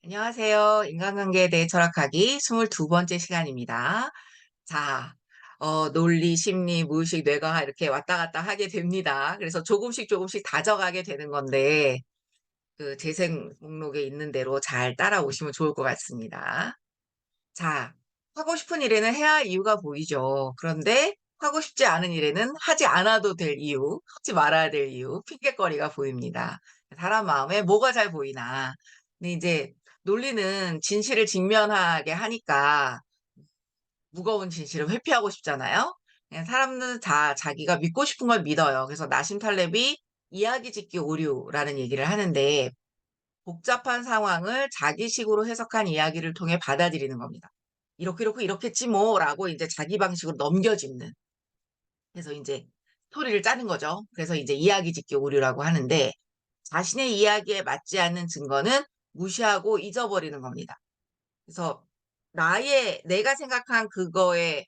안녕하세요. 인간관계에 대해 철학하기 22번째 시간입니다. 자, 논리, 심리, 무의식, 뇌과학 이렇게 왔다 갔다 하게 됩니다. 그래서 조금씩 조금씩 다져가게 되는 건데, 그 재생 목록에 있는 대로 잘 따라오시면 좋을 것 같습니다. 자, 하고 싶은 일에는 해야 할 이유가 보이죠. 그런데 하고 싶지 않은 일에는 하지 않아도 될 이유, 하지 말아야 될 이유, 핑곗거리가 보입니다. 사람 마음에 뭐가 잘 보이나. 근데 이제 논리는 진실을 직면하게 하니까 무거운 진실을 회피하고 싶잖아요. 그냥 사람들은 다 자기가 믿고 싶은 걸 믿어요. 그래서 나심 탈렙이 이야기 짓기 오류라는 얘기를 하는데 복잡한 상황을 자기식으로 해석한 이야기를 통해 받아들이는 겁니다. 이렇게 이렇게 이렇겠지 뭐라고 이제 자기 방식으로 넘겨짚는. 그래서 이제 스토리를 짜는 거죠. 그래서 이제 이야기 짓기 오류라고 하는데 자신의 이야기에 맞지 않는 증거는 무시하고 잊어버리는 겁니다. 그래서 내가 생각한 그거에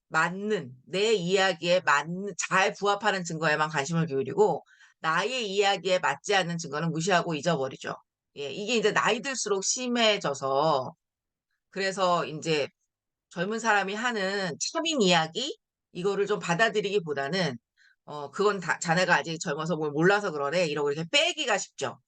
맞는, 내 이야기에 맞는, 잘 부합하는 증거에만 관심을 기울이고, 나의 이야기에 맞지 않는 증거는 무시하고 잊어버리죠. 예, 이게 이제 나이 들수록 심해져서, 그래서 이제 젊은 사람이 하는 참인 이야기, 이거를 좀 받아들이기보다는, 그건 다, 자네가 아직 젊어서 뭘 몰라서 그러네, 이러고 이렇게 빼기가 쉽죠.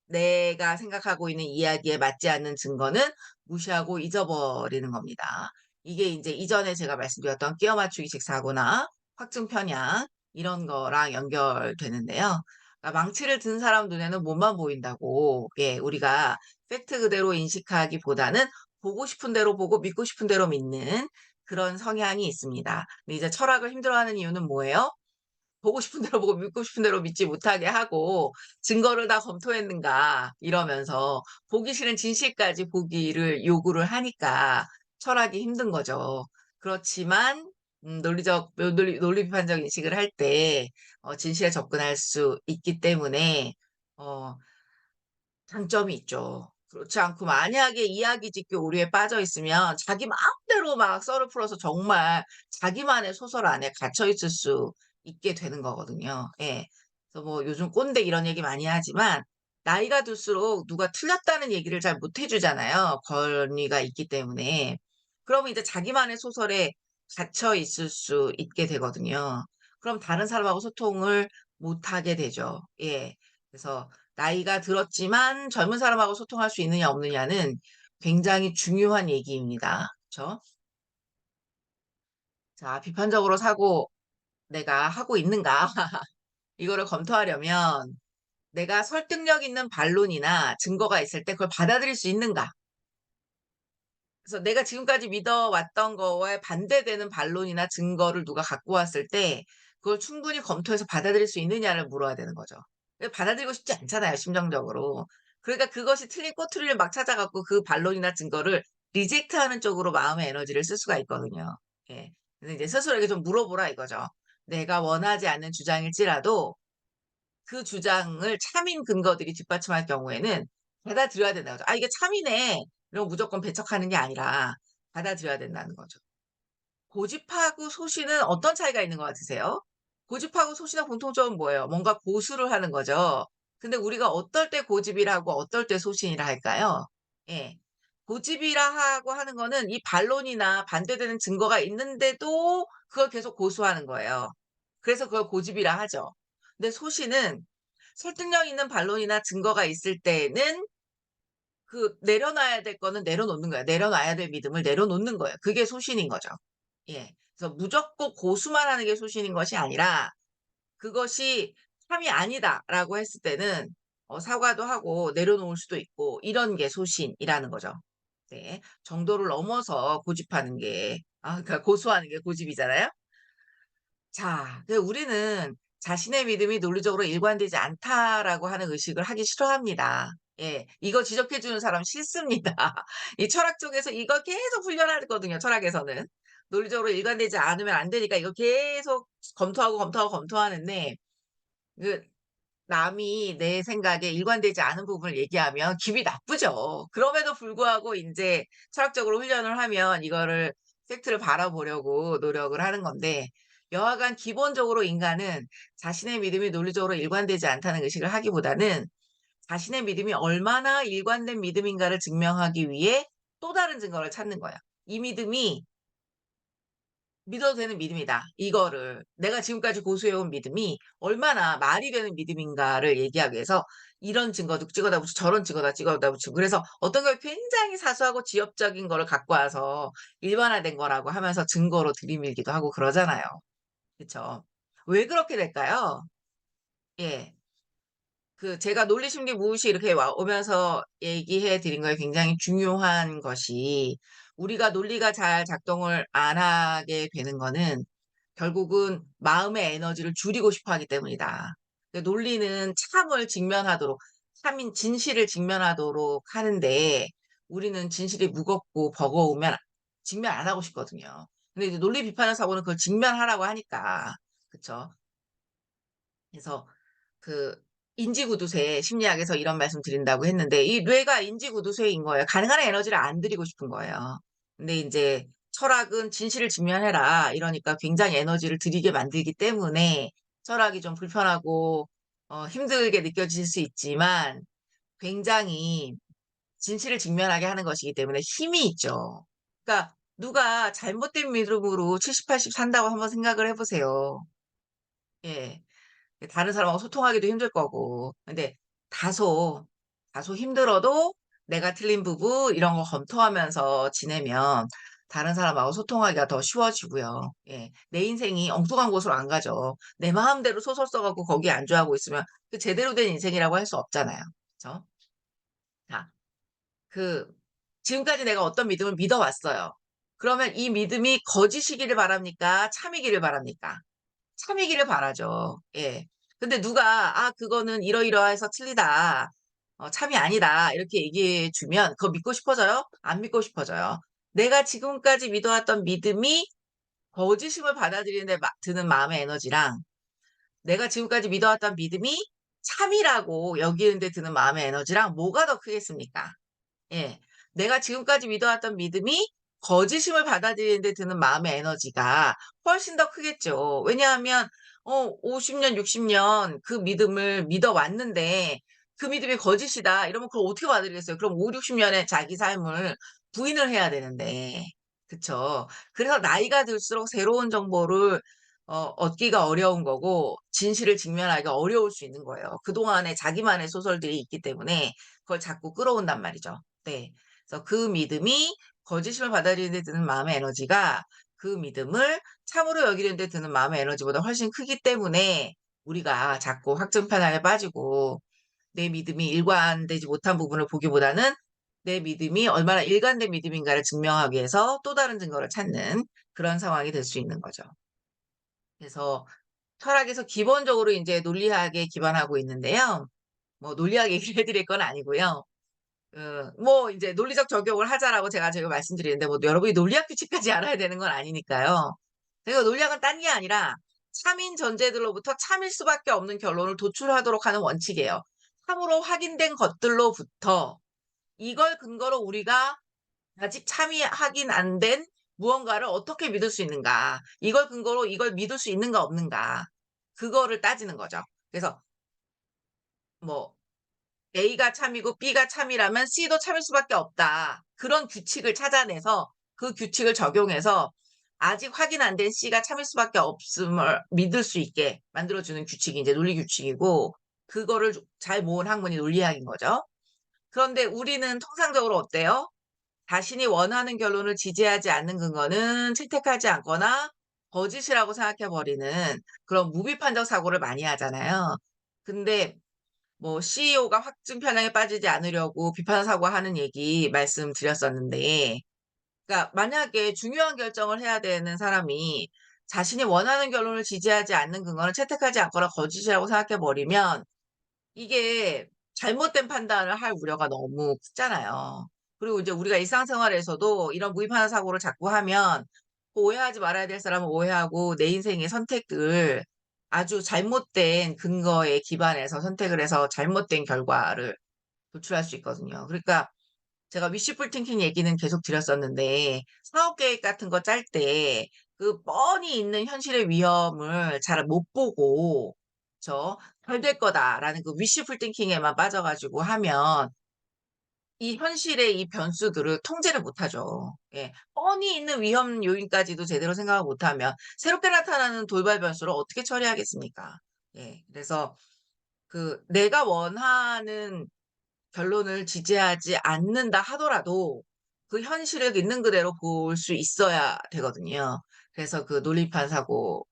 내가 생각하고 있는 이야기에 맞지 않는 증거는 무시하고 잊어버리는 겁니다. 이게 이제 이전에 제가 말씀드렸던 끼워 맞추기식 사고나 확증 편향 이런 거랑 연결되는데요. 그러니까 망치를 든 사람 눈에는 몸만 보인다고, 예, 우리가 팩트 그대로 인식하기보다는 보고 싶은 대로 보고 믿고 싶은 대로 믿는 그런 성향이 있습니다. 근데 이제 철학을 힘들어하는 이유는 뭐예요? 보고 싶은 대로 보고 믿고 싶은 대로 믿지 못하게 하고 증거를 다 검토했는가 이러면서 보기 싫은 진실까지 보기를 요구를 하니까 철학이 힘든 거죠. 그렇지만 논리 비판적 인식을 할 때 진실에 접근할 수 있기 때문에 어, 장점이 있죠. 그렇지 않고 만약에 이야기 짓기 오류에 빠져 있으면 자기 마음대로 막 썰을 풀어서 정말 자기만의 소설 안에 갇혀 있을 수 있게 되는 거거든요. 예. 그래서 뭐 요즘 꼰대 이런 얘기 많이 하지만 나이가 들수록 누가 틀렸다는 얘기를 잘 못 해주잖아요. 권위가 있기 때문에. 그러면 이제 자기만의 소설에 갇혀 있을 수 있게 되거든요. 그럼 다른 사람하고 소통을 못 하게 되죠. 예. 그래서 나이가 들었지만 젊은 사람하고 소통할 수 있느냐 없느냐는 굉장히 중요한 얘기입니다. 그렇죠? 자, 비판적으로 사고 내가 하고 있는가? 이거를 검토하려면 내가 설득력 있는 반론이나 증거가 있을 때 그걸 받아들일 수 있는가? 그래서 내가 지금까지 믿어왔던 거에 반대되는 반론이나 증거를 누가 갖고 왔을 때 그걸 충분히 검토해서 받아들일 수 있느냐를 물어야 되는 거죠. 받아들이고 싶지 않잖아요, 심정적으로. 그러니까 그것이 틀린 꼬투리를 막 찾아갖고 그 반론이나 증거를 리젝트하는 쪽으로 마음의 에너지를 쓸 수가 있거든요. 예. 그래서 이제 스스로에게 좀 물어보라 이거죠. 내가 원하지 않는 주장일지라도 그 주장을 참인 근거들이 뒷받침할 경우에는 받아들여야 된다는 거죠. 아, 이게 참이네. 이러면 무조건 배척하는 게 아니라 받아들여야 된다는 거죠. 고집하고 소신은 어떤 차이가 있는 것 같으세요? 고집하고 소신의 공통점은 뭐예요? 뭔가 고수를 하는 거죠. 근데 우리가 어떨 때 고집이라고 어떨 때 소신이라 할까요? 예. 고집이라 하고 하는 거는 이 반론이나 반대되는 증거가 있는데도 그걸 계속 고수하는 거예요. 그래서 그걸 고집이라 하죠. 근데 소신은 설득력 있는 반론이나 증거가 있을 때는 그 내려놔야 될 거는 내려놓는 거예요. 내려놔야 될 믿음을 내려놓는 거예요. 그게 소신인 거죠. 예. 그래서 무조건 고수만 하는 게 소신인 것이 아니라 그것이 참이 아니다라고 했을 때는 사과도 하고 내려놓을 수도 있고 이런 게 소신이라는 거죠. 네. 정도를 넘어서 고집하는 게 그러니까 고수하는 게 고집이잖아요. 자, 우리는 자신의 믿음이 논리적으로 일관되지 않다라고 하는 의식을 하기 싫어합니다. 예, 이거 지적해 주는 사람 싫습니다. 이 철학 쪽에서 이거 계속 훈련하거든요, 철학에서는. 논리적으로 일관되지 않으면 안 되니까 이거 계속 검토하고 검토하고 검토하는데, 그, 남이 내 생각에 일관되지 않은 부분을 얘기하면 기분이 나쁘죠. 그럼에도 불구하고 이제 철학적으로 훈련을 하면 이거를 팩트를 바라보려고 노력을 하는 건데 여하간 기본적으로 인간은 자신의 믿음이 논리적으로 일관되지 않다는 의식을 하기보다는 자신의 믿음이 얼마나 일관된 믿음인가를 증명하기 위해 또 다른 증거를 찾는 거예요. 이 믿음이 믿어도 되는 믿음이다. 이거를 내가 지금까지 고수해온 믿음이 얼마나 말이 되는 믿음인가를 얘기하기 위해서 이런 증거도 찍어다 붙이고 저런 증거다 찍어다 붙이고 그래서 어떤 걸 굉장히 사소하고 지엽적인 거를 갖고 와서 일반화된 거라고 하면서 증거로 들이밀기도 하고 그러잖아요. 그쵸? 왜 그렇게 될까요? 예. 제가 논리 심리 무의식 이렇게 오면서 얘기해 드린 거에 굉장히 중요한 것이 우리가 논리가 잘 작동을 안 하게 되는 거는 결국은 마음의 에너지를 줄이고 싶어 하기 때문이다. 논리는 참을 직면하도록 참인 진실을 직면하도록 하는데 우리는 진실이 무겁고 버거우면 직면 안 하고 싶거든요. 근데 이제 논리 비판의 사고는 그걸 직면하라고 하니까. 그쵸? 그래서 그 인지구두쇠 심리학에서 이런 말씀 드린다고 했는데 이 뇌가 인지구두쇠인 거예요. 가능한 에너지를 안 들이고 싶은 거예요. 근데 이제 철학은 진실을 직면해라 이러니까 굉장히 에너지를 들이게 만들기 때문에 철학이 좀 불편하고 힘들게 느껴질 수 있지만 굉장히 진실을 직면하게 하는 것이기 때문에 힘이 있죠. 그러니까 누가 잘못된 믿음으로 70, 80 산다고 한번 생각을 해보세요. 예. 다른 사람하고 소통하기도 힘들 거고. 근데 다소, 다소 힘들어도 내가 틀린 부분 이런 거 검토하면서 지내면 다른 사람하고 소통하기가 더 쉬워지고요. 예. 내 인생이 엉뚱한 곳으로 안 가죠. 내 마음대로 소설 써갖고 거기에 안주하고 있으면 그 제대로 된 인생이라고 할 수 없잖아요. 그죠? 자, 그, 지금까지 내가 어떤 믿음을 믿어왔어요. 그러면 이 믿음이 거짓이기를 바랍니까? 참이기를 바랍니까? 참이기를 바라죠. 예. 근데 누가 그거는 이러이러해서 틀리다. 참이 아니다. 이렇게 얘기해 주면 그거 믿고 싶어져요? 안 믿고 싶어져요. 내가 지금까지 믿어왔던 믿음이 거짓임을 받아들이는데 드는 마음의 에너지랑 내가 지금까지 믿어왔던 믿음이 참이라고 여기는데 드는 마음의 에너지랑 뭐가 더 크겠습니까? 예. 내가 지금까지 믿어왔던 믿음이 거짓임을 받아들이는 데 드는 마음의 에너지가 훨씬 더 크겠죠. 왜냐하면 50년, 60년 그 믿음을 믿어왔는데 그 믿음이 거짓이다. 이러면 그걸 어떻게 받아들이겠어요? 그럼 5, 60년의 자기 삶을 부인을 해야 되는데. 그쵸. 그래서 나이가 들수록 새로운 정보를 얻기가 어려운 거고 진실을 직면하기가 어려울 수 있는 거예요. 그동안에 자기만의 소설들이 있기 때문에 그걸 자꾸 끌어온단 말이죠. 네. 그래서 그 믿음이 거짓임을 받아들이는 데 드는 마음의 에너지가 그 믿음을 참으로 여기는 데 드는 마음의 에너지보다 훨씬 크기 때문에 우리가 자꾸 확증 편향에 빠지고 내 믿음이 일관되지 못한 부분을 보기보다는 내 믿음이 얼마나 일관된 믿음인가를 증명하기 위해서 또 다른 증거를 찾는 그런 상황이 될 수 있는 거죠. 그래서 철학에서 기본적으로 이제 논리학에 기반하고 있는데요. 뭐 논리학 얘기를 해드릴 건 아니고요. 뭐 이제 논리적 적용을 하자라고 제가 지금 말씀드리는데 뭐 여러분이 논리학 규칙까지 알아야 되는 건 아니니까요. 그리고 논리학은 딴 게 아니라 참인 전제들로부터 참일 수밖에 없는 결론을 도출하도록 하는 원칙이에요. 참으로 확인된 것들로부터 이걸 근거로 우리가 아직 참이 확인 안 된 무언가를 어떻게 믿을 수 있는가? 이걸 근거로 이걸 믿을 수 있는가 없는가? 그거를 따지는 거죠. 그래서 뭐 A가 참이고 B가 참이라면 C도 참일 수밖에 없다. 그런 규칙을 찾아내서 그 규칙을 적용해서 아직 확인 안 된 C가 참일 수밖에 없음을 믿을 수 있게 만들어주는 규칙이 이제 논리 규칙이고 그거를 잘 모은 학문이 논리학인 거죠. 그런데 우리는 통상적으로 어때요? 자신이 원하는 결론을 지지하지 않는 근거는 채택하지 않거나 거짓이라고 생각해 버리는 그런 무비판적 사고를 많이 하잖아요. 근데 뭐 CEO가 확증 편향에 빠지지 않으려고 비판 사고하는 얘기 말씀드렸었는데 그러니까 만약에 중요한 결정을 해야 되는 사람이 자신이 원하는 결론을 지지하지 않는 근거는 채택하지 않거나 거짓이라고 생각해 버리면 이게 잘못된 판단을 할 우려가 너무 크잖아요. 그리고 이제 우리가 일상생활에서도 이런 무의판한 사고를 자꾸 하면 그 오해하지 말아야 될 사람은 오해하고 내 인생의 선택을 아주 잘못된 근거에 기반해서 선택을 해서 잘못된 결과를 도출할 수 있거든요. 그러니까 제가 위시풀 팅킹 얘기는 계속 드렸었는데 사업 계획 같은 거 짤 때 그 뻔히 있는 현실의 위험을 잘 못 보고 그쵸. '잘 될 거다.'라는 그 wishful thinking에만 빠져 가지고 하면 이 현실의 이 변수들을 통제를 못 하죠. 예. 뻔히 있는 위험 요인까지도 제대로 생각을 못 하면 새롭게 나타나는 돌발 변수를 어떻게 처리하겠습니까? 예. 그래서 그 내가 원하는 결론을 지지하지 않는다 하더라도 그 현실을 있는 그대로 볼 수 있어야 되거든요. 그래서 그 논리판 사고는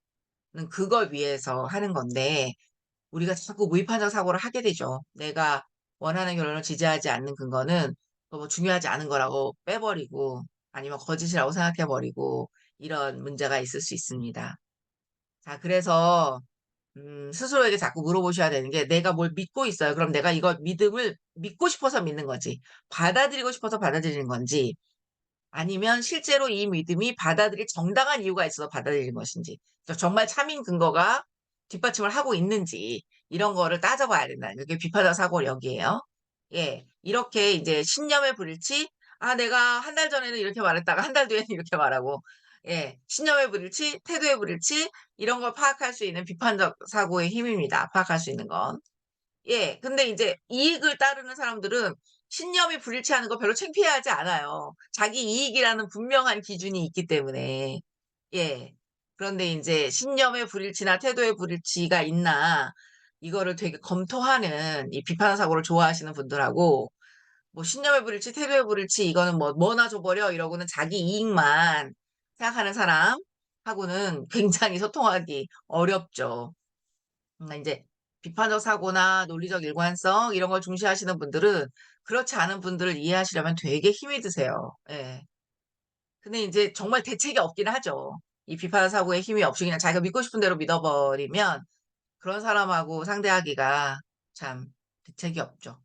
그걸 위해서 하는 건데 우리가 자꾸 무의판적 사고를 하게 되죠. 내가 원하는 결론을 지지하지 않는 근거는 너무 중요하지 않은 거라고 빼버리고 아니면 거짓이라고 생각해 버리고 이런 문제가 있을 수 있습니다. 자 그래서 스스로에게 자꾸 물어보셔야 되는 게 '내가 뭘 믿고 있어요. 그럼 내가 이걸 믿음을 믿고 싶어서 믿는 건지 받아들이고 싶어서 받아들이는 건지 아니면 실제로 이 믿음이 받아들일 정당한 이유가 있어서 받아들이는 것인지 정말 참인 근거가 뒷받침을 하고 있는지 이런 거를 따져 봐야 된다는 게 비판적 사고력이에요. 예. 이렇게 이제 신념의 불일치 '아 내가 한 달 전에는 이렇게 말했다가 한 달 뒤에는 이렇게 말하고' 예. 신념의 불일치, 태도의 불일치 이런 걸 파악할 수 있는 비판적 사고의 힘입니다, 파악할 수 있는 건. 예. 근데 인제 이익을 따르는 사람들은 신념이 불일치하는 거 별로 창피해하지 않아요. 자기 이익이라는 분명한 기준이 있기 때문에. 예. 그런데 인제 신념의 불일치나 태도의 불일치가 있나 이거를 되게 검토하는 이 비판 사고를 좋아하시는 분들하고 뭐 신념의 불일치, 태도의 불일치 이거는 뭐 "뭐나 줘 버려." 이러고는 자기 이익만 생각하는 사람하고는 굉장히 소통하기 어렵죠. 인제 비판적 사고나 논리적 일관성 이런 걸 중시하시는 분들은 그렇지 않은 분들을 이해하시려면 되게 힘이 드세요. 예. 근데 인제 정말 대책이 없긴 하죠. 이 비판적 사고에 힘이 없이 그냥 자기가 믿고 싶은 대로 믿어 버리면 그런 사람하고 상대하기가 참 대책이 없죠.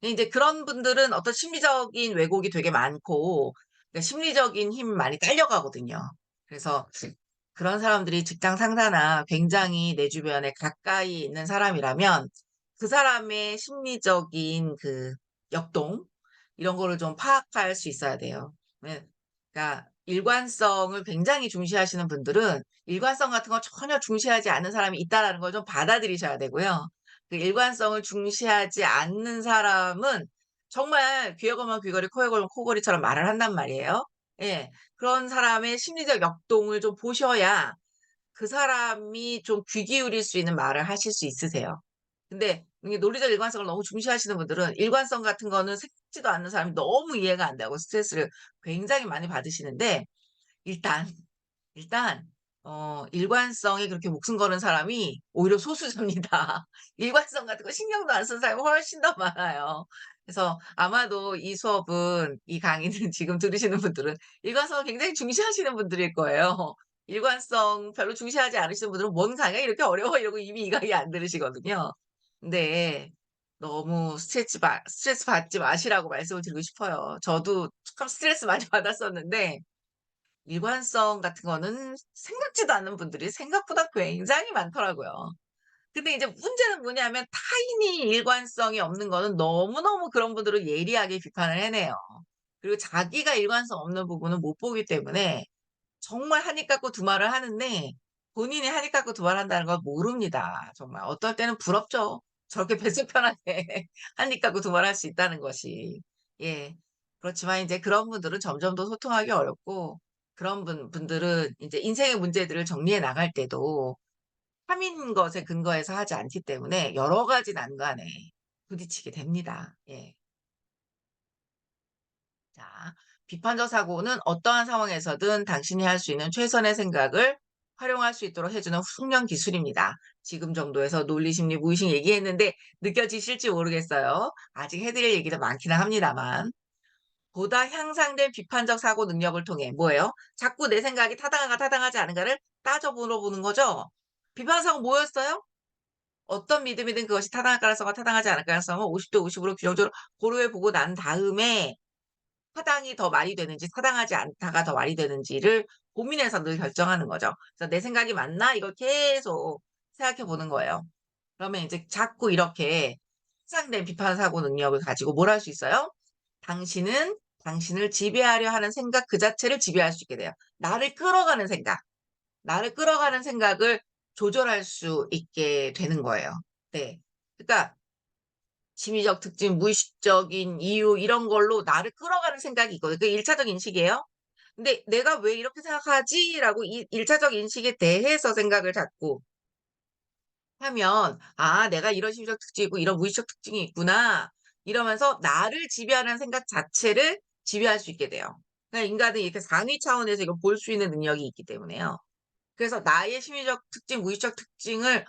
근데 인제 그런 분들은 어떤 심리적인 왜곡이 되게 많고 그러니까 심리적인 힘이 많이 딸려 가거든요. 그래서 그런 사람들이 직장 상사나 굉장히 내 주변에 가까이 있는 사람이라면 그 사람의 심리적인 그 역동 이런 거를 좀 파악할 수 있어야 돼요. 네. 그러니까 일관성을 굉장히 중시하시는 분들은 일관성 같은 거 전혀 중시하지 않는 사람이 있다라는 걸 좀 받아들이셔야 되고요. 그 일관성을 중시하지 않는 사람은 정말 귀에 걸면 귀걸이 코에 걸면 코걸이처럼 말을 한단 말이에요. 예. 그런 사람의 심리적 역동을 좀 보셔야 그 사람이 좀 귀 기울일 수 있는 말을 하실 수 있으세요. 근데 이게 논리적 일관성을 너무 중시하시는 분들은 일관성 같은 거는 생기지도 않는 사람이 너무 이해가 안 되고 스트레스를 굉장히 많이 받으시는데 일단 일단 일관성에 그렇게 목숨 거는 사람이 오히려 소수입니다. 일관성 같은 거 신경도 안 쓰는 사람이 훨씬 더 많아요. 그래서 아마도 이 수업은 이 강의는 지금 들으시는 분들은 일관성을 굉장히 중시하시는 분들일 거예요. 일관성 별로 중시하지 않으시는 분들은 '뭔 강의야 이렇게 어려워.' 이러고 이미 이 강의 안 들으시거든요. 근데 너무 스트레스 받지 마시라고 말씀을 드리고 싶어요. 저도 참 스트레스 많이 받았었는데 일관성 같은 거는 생각지도 않는 분들이 생각보다 굉장히 많더라고요. 근데 이제 문제는 뭐냐면 타인이 일관성이 없는 거는 너무너무 그런 분들을 예리하게 비판을 해내요. 그리고 자기가 일관성 없는 부분은 못 보기 때문에 정말 한입 갖고 두 말을 하는데 본인이 한입 갖고 두 말 한다는 걸 모릅니다. 정말 어떨 때는 부럽죠. 저렇게 뱃속 편하게 한입 갖고 두 말 할 수 있다는 것이. 예. 그렇지만 인제 그런 분들은 점점 더 소통하기 어렵고 그런 분들은 인제 인생의 문제들을 정리해 나갈 때도 참인 것에 근거해서 하지 않기 때문에 여러 가지 난관에 부딪히게 됩니다. 예. 자, 비판적 사고는 어떠한 상황에서든 당신이 할 수 있는 최선의 생각을 활용할 수 있도록 해주는 숙련 기술입니다. 지금 정도에서 논리, 심리, 무의식 얘기했는데 느껴지실지 모르겠어요. 아직 해드릴 얘기도 많기는 합니다만. 보다 향상된 비판적 사고 능력을 통해 뭐예요? 자꾸 내 생각이 타당한가 타당하지 않은가를 따져 물어보는 거죠. 비판적 사고 뭐였어요? 어떤 믿음이든 그것이 타당할 가능성과 타당하지 않을 가능성을 50대 50으로 규정적으로 고려해 보고 난 다음에 타당이 더 말이 되는지 타당하지 않다가 더 말이 되는지를 고민해서 늘 결정하는 거죠. 그래서 '내 생각이 맞나?' 이걸 계속 생각해 보는 거예요. 그러면 인제 자꾸 이렇게 향상된 비판 사고 능력을 가지고 뭘 할 수 있어요? 당신은 당신을 지배하려 하는 생각 그 자체를 지배할 수 있게 돼요. 나를 끌어가는 생각, 나를 끌어가는 생각을 조절할 수 있게 되는 거예요. 네. 그러니까 심리적 특징, 무의식적인 이유 이런 걸로 나를 끌어가는 생각이 있거든요. 그게 1차적 인식이에요. 근데 '내가 왜 이렇게 생각하지?'라고 이 1차적 인식에 대해서 생각을 자꾸 하면 '아 내가 이런 심리적 특징이 있고 이런 무의식적 특징이 있구나.' 이러면서 나를 지배하는 생각 자체를 지배할 수 있게 돼요. 그러니까 인간은 이렇게 상위 차원에서 이걸 볼 수 있는 능력이 있기 때문에요. 그래서 나의 심리적 특징, 무의식적 특징을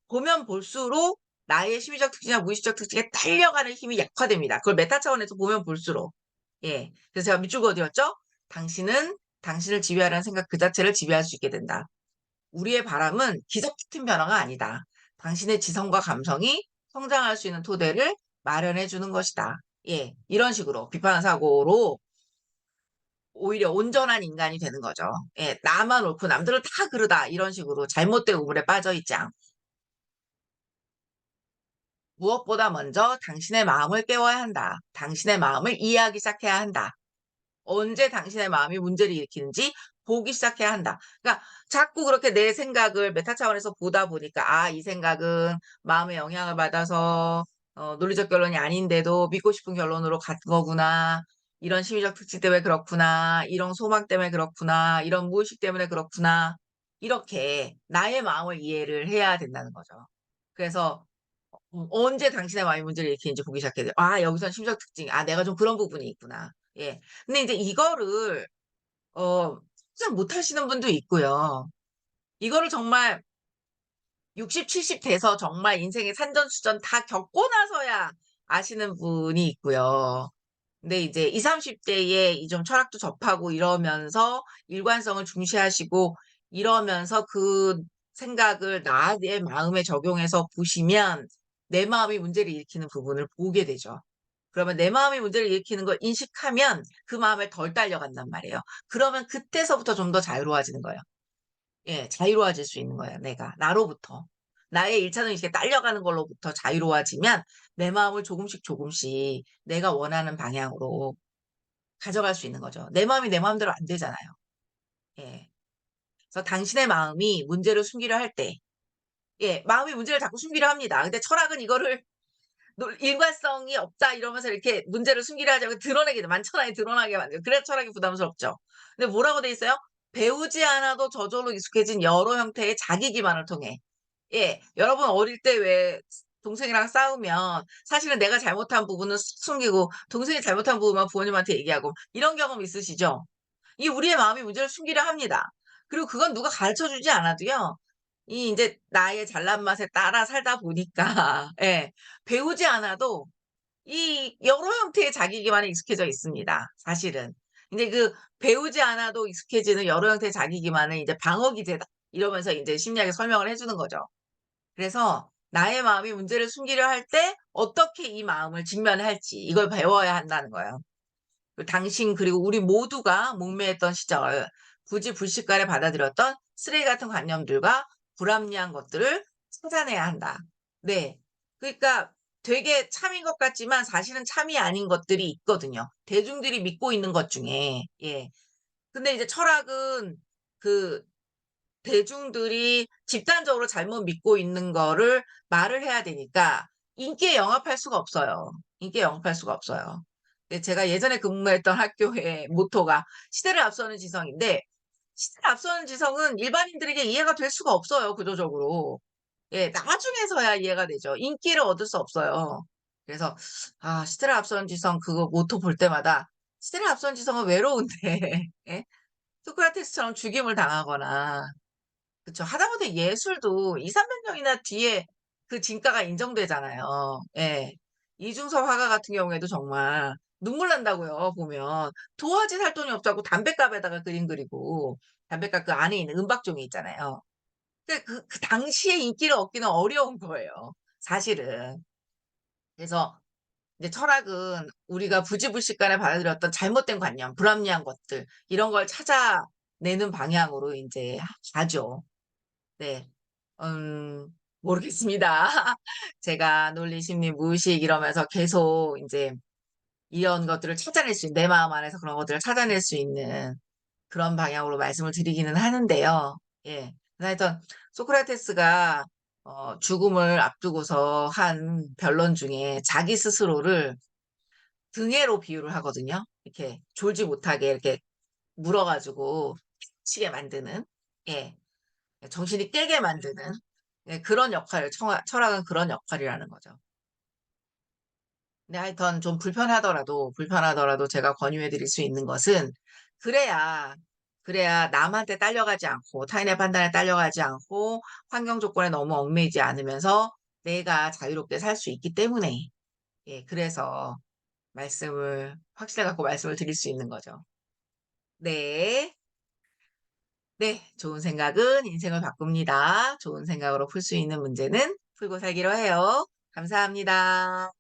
보면 볼수록 나의 심리적 특징이나 무의식적 특징에 딸려가는 힘이 약화됩니다. 그걸 메타 차원에서 보면 볼수록. 예. 그래서 제가 밑줄 그어 드렸죠. "당신은 당신을 지배하라는 생각 그 자체를 지배할 수 있게 된다. 우리의 바람은 기적 같은 변화가 아니다. 당신의 지성과 감성이 성장할 수 있는 토대를 마련해 주는 것이다." 예. 이런 식으로 비판의 사고로 오히려 온전한 인간이 되는 거죠. 예. '나만 옳고 남들은 다 그러다.' 이런 식으로 잘못된 우물에 빠져 있지 않고 무엇보다 먼저 당신의 마음을 깨워야 한다. 당신의 마음을 이해하기 시작해야 한다. 언제 당신의 마음이 문제를 일으키는지 보기 시작해야 한다. 그러니까 자꾸 그렇게 내 생각을 메타 차원에서 보다 보니까 '아 이 생각은 마음의 영향을 받아서 논리적 결론이 아닌데도 믿고 싶은 결론으로 간 거구나. 이런 심리적 특징 때문에 그렇구나. 이런 소망 때문에 그렇구나. 이런 무의식 때문에 그렇구나.' 이렇게 나의 마음을 이해를 해야 된다는 거죠. 그래서 언제 당신의 마음이 문제를 일으키는지 보기 시작해야 돼요. '아 여기선 심리적 특징. 아 내가 좀 그런 부분이 있구나.' 예. 근데 인제 이거를 습득 못 하시는 분도 있고요. 이거를 정말 60, 70 돼서 정말 인생의 산전수전 다 겪고 나서야 아시는 분이 있고요. 근데 이제 20-30 대에 이 좀 철학도 접하고 이러면서 일관성을 중시하시고 이러면서 그 생각을 나의 마음에 적용해서 보시면 내 마음이 문제를 일으키는 부분을 보게 되죠. 그러면 내 마음이 문제를 일으키는 걸 인식하면 그 마음에 덜 딸려간단 말이에요. 그러면 그때서부터 좀 더 자유로워지는 거예요. 예. 자유로워질 수 있는 거예요 내가. 나로부터. 나의 1차적 인식에 딸려가는 걸로부터 자유로워지면 내 마음을 조금씩 조금씩 내가 원하는 방향으로 가져갈 수 있는 거죠. 내 마음이 내 마음대로 안 되잖아요. 예. 그래서 당신의 마음이 문제를 숨기려 할 때 예 마음이 문제를 자꾸 숨기려 합니다. 근데 철학은 이거를 "일관성이 없다." 이러면서 이렇게 문제를 숨기려 하지 않고 드러내게 돼 만천하에 드러나게 만들어요. 그래서 철학이 부담스럽죠. 근데 뭐라고 돼 있어요? "배우지 않아도 저절로 익숙해진 여러 형태의 자기 기반을 통해." 예. 여러분 어릴 때 왜 동생이랑 싸우면 사실은 내가 잘못한 부분은 쓱 숨기고 동생이 잘못한 부분만 부모님한테 얘기하고 이런 경험 있으시죠? 이 우리의 마음이 문제를 숨기려 합니다. 그리고 그건 누가 가르쳐 주지 않아도요. 이 인제 나의 잘난 맛에 따라 살다 보니까 예 배우지 않아도 이 여러 형태의 자기 기반에 익숙해져 있습니다 사실은. 근데 그 배우지 않아도 익숙해지는 여러 형태의 자기 기반은 이제 방어 기제다. 이러면서 인제 심리학에 설명을 해 주는 거죠. 그래서 나의 마음이 문제를 숨기려 할 때 어떻게 이 마음을 직면할지 이걸 배워야 한다는 거예요. 그 당신 그리고 우리 모두가 목매했던 시절 굳이 불식간에 받아들였던 쓰레기 같은 관념들과 불합리한 것들을 찾아내야 한다. 네. 그러니까 되게 참인 것 같지만 사실은 참이 아닌 것들이 있거든요. 대중들이 믿고 있는 것 중에. 예. 근데 이제 철학은 그 대중들이 집단적으로 잘못 믿고 있는 거를 말을 해야 되니까 인기에 영합할 수가 없어요. 인기에 영합할 수가 없어요. 근데 제가 예전에 근무했던 학교의 모토가 시대를 앞서는 지성인데 시대를 앞서는 지성은 일반인들에게 이해가 될 수가 없어요 구조적으로. 예. 나중에서야 이해가 되죠. 인기를 얻을 수 없어요. 그래서 아 시대를 앞서는 지성 그거 모토 볼 때마다 시대를 앞서는 지성은 외로운데 예. 소크라테스처럼 죽임을 당하거나 그쵸. 하다못해 예술도 200-300 년이나 뒤에 그 진가가 인정되잖아요. 예. 이중섭 화가 같은 경우에도 정말 눈물 난다고요 보면. 도화지 살 돈이 없어 갖고 담뱃갑에다가 그림 그리고 담뱃갑 그 안에 있는 은박종이 있잖아요. 그 당시에 인기를 얻기는 어려운 거예요 사실은. 그래서 이제 철학은 우리가 부지불식간에 받아들였던 잘못된 관념, 불합리한 것들 이런 걸 찾아내는 방향으로 인제 가죠. 네. 모르겠습니다. 제가 논리, 심리, 무의식 이러면서 계속 인제 이런 것들을 찾아낼 수 있는 내 마음 안에서 그런 것들을 찾아낼 수 있는 그런 방향으로 말씀을 드리기는 하는데요. 예. 하여튼 소크라테스가 죽음을 앞두고서 한 변론 중에 자기 스스로를 등에로 비유를 하거든요. 이렇게 졸지 못하게 이렇게 물어 가지고 미치게 만드는, 예. 정신이 깨게 만드는, 예, 그런 역할을 철학은 그런 역할이라는 거죠. 근데 하여튼 좀 불편하더라도 제가 권유해 드릴 수 있는 것은, 그래야 남한테 딸려가지 않고 타인의 판단에 딸려가지 않고 환경 조건에 너무 얽매이지 않으면서 내가 자유롭게 살 수 있기 때문에, 예, 그래서 말씀을 확신을 갖고 말씀을 드릴 수 있는 거죠. 네. 네. 좋은 생각은 인생을 바꿉니다. 좋은 생각으로 풀 수 있는 문제는 풀고 살기로 해요. 감사합니다.